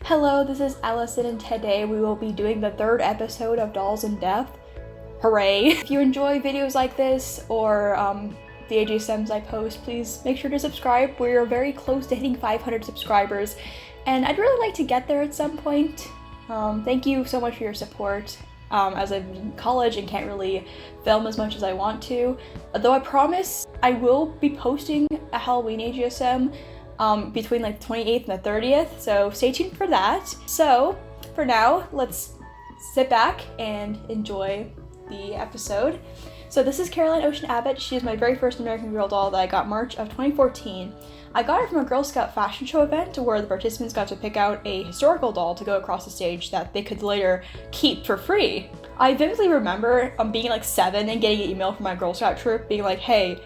Hello, this is Allison, and today we will be doing the third episode of Dolls in Depth. Hooray! If you enjoy videos like this, or the AGSMs I post, please make sure to subscribe. We're very close to hitting 500 subscribers, and I'd really like to get there at some point. Thank you so much for your support, as I'm in college and can't really film as much as I want to. Though I promise I will be posting a Halloween AGSM between like the 28th and the 30th, so stay tuned for that. So for now, let's sit back and enjoy the episode. So this is Caroline Ocean Abbott. She is my very first American Girl doll that I got March of 2014. I got her from a Girl Scout fashion show event where the participants got to pick out a historical doll to go across the stage that they could later keep for free. I vividly remember being like 7 and getting an email from my Girl Scout troop being like, hey,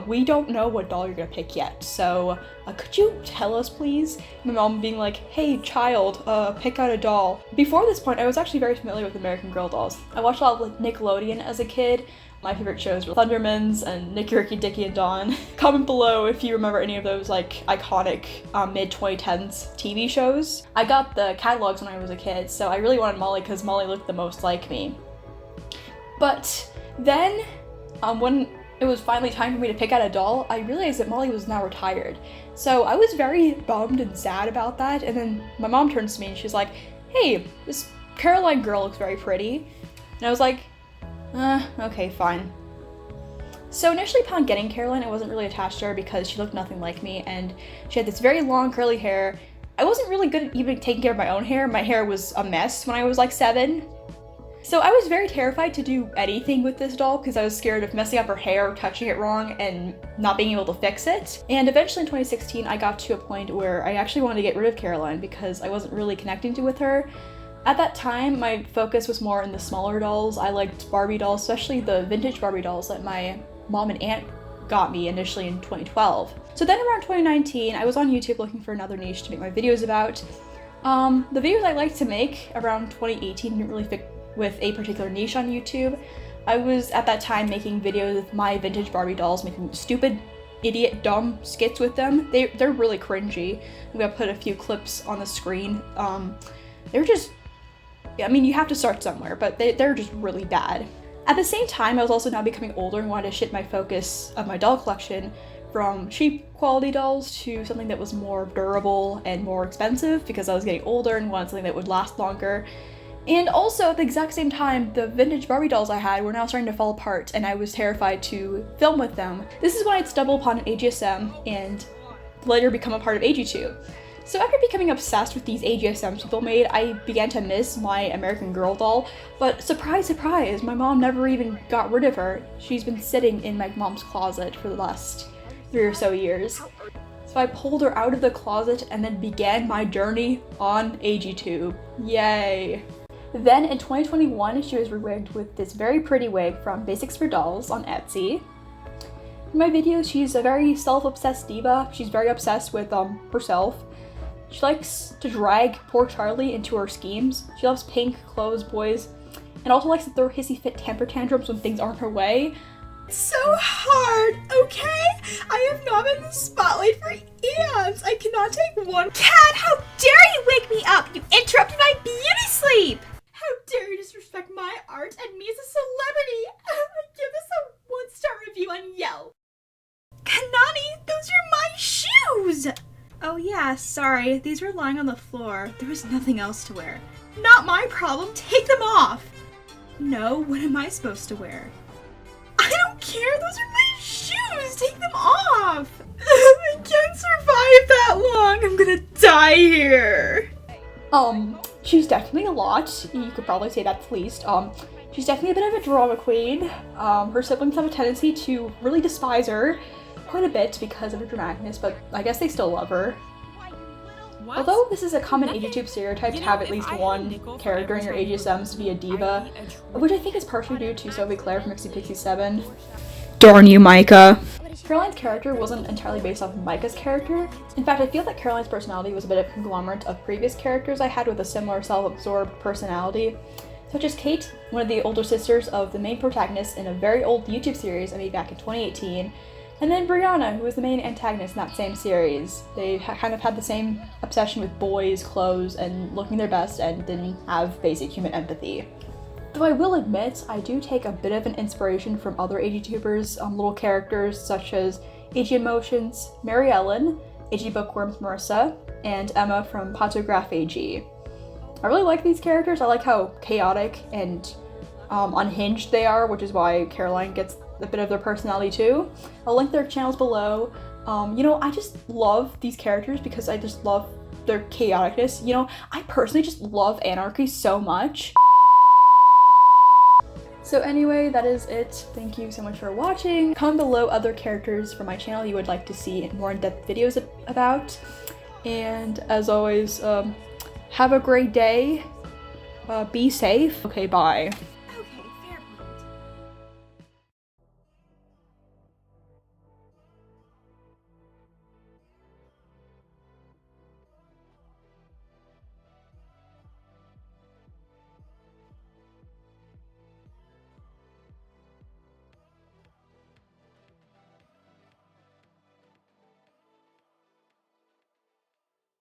we don't know what doll you're gonna pick yet, so could you tell us please? My mom being like, hey child, pick out a doll. Before this point, I was actually very familiar with American Girl dolls. I watched a lot of like Nickelodeon as a kid. My favorite shows were Thundermans and Nicky, Ricky, Dickie, and Dawn. Comment below if you remember any of those like iconic mid-2010s TV shows. I got the catalogs when I was a kid, so I really wanted Molly because Molly looked the most like me. But then, when it was finally time for me to pick out a doll, I realized that Molly was now retired. So I was very bummed and sad about that, and then my mom turns to me and she's like, hey, this Caroline girl looks very pretty. And I was like, okay, fine. So initially upon getting Caroline, I wasn't really attached to her because she looked nothing like me, and she had this very long curly hair. I wasn't really good at even taking care of my own hair. My hair was a mess when I was like 7. So I was very terrified to do anything with this doll because I was scared of messing up her hair, touching it wrong, and not being able to fix it. And eventually in 2016, I got to a point where I actually wanted to get rid of Caroline because I wasn't really connecting with her. At that time, my focus was more in the smaller dolls. I liked Barbie dolls, especially the vintage Barbie dolls that my mom and aunt got me initially in 2012. So then around 2019, I was on YouTube looking for another niche to make my videos about. The videos I liked to make around 2018 didn't really fit with a particular niche on YouTube. I was at that time making videos with my vintage Barbie dolls, making stupid, idiot, dumb skits with them. They're really cringy. I'm gonna put a few clips on the screen. They're just, I mean, you have to start somewhere, but they're just really bad. At the same time, I was also now becoming older and wanted to shift my focus of my doll collection from cheap quality dolls to something that was more durable and more expensive because I was getting older and wanted something that would last longer. And also, at the exact same time, the vintage Barbie dolls I had were now starting to fall apart, and I was terrified to film with them. This is when I'd stumble upon an AGSM and later become a part of agtube. So after becoming obsessed with these AGSMs people made, I began to miss my American Girl doll, but surprise, surprise, my mom never even got rid of her. She's been sitting in my mom's closet for the last 3 or so years. So I pulled her out of the closet and then began my journey on agtube. Yay! Then in 2021, she was rewigged with this very pretty wig from Basics for Dolls on Etsy. In my videos, she's a very self-obsessed diva. She's very obsessed with herself. She likes to drag poor Charlie into her schemes. She loves pink clothes, boys, and also likes to throw hissy fit temper tantrums when things aren't her way. So hard, okay? I have not been in the spotlight for eons. I cannot take one. Cat, how dare you wake me up? You interrupted my beauty sleep. How dare you disrespect my art and me as a celebrity? I give this a 1-star review on Yelp. Kanani, those are my shoes! Oh yeah, sorry. These were lying on the floor. There was nothing else to wear. Not my problem. Take them off. No, what am I supposed to wear? I don't care. Those are my shoes. Take them off. I can't survive that long. I'm gonna die here. She's definitely a lot. You could probably say that's least. She's definitely a bit of a drama queen. Her siblings have a tendency to really despise her quite a bit because of her dramaticness, but I guess they still love her. What? Although this is a common agtube stereotype to have at least one character in your AGSMs to be a diva, which I think is partially due to Sophie Claire from Mixie Pixie 7. Darn you, Micah. Caroline's character wasn't entirely based off of Micah's character. In fact, I feel that Caroline's personality was a bit of a conglomerate of previous characters I had with a similar self-absorbed personality, such as Kate, one of the older sisters of the main protagonist in a very old YouTube series I made back in 2018, And then Brianna, who was the main antagonist in that same series. They kind of had the same obsession with boys, clothes, and looking their best, and didn't have basic human empathy. Though I will admit, I do take a bit of an inspiration from other AGTubers, little characters such as AG Emotions, Mary Ellen, AG Bookworms Marissa, and Emma from Potograph AG. I really like these characters. I like how chaotic and unhinged they are, which is why Caroline gets a bit of their personality too. I'll link their channels below. I just love these characters because I just love their chaoticness. I personally just love anarchy so much. So anyway, that is it. Thank you so much for watching. Comment below other characters from my channel you would like to see more in-depth videos about. And as always, have a great day. Be safe. Okay, bye.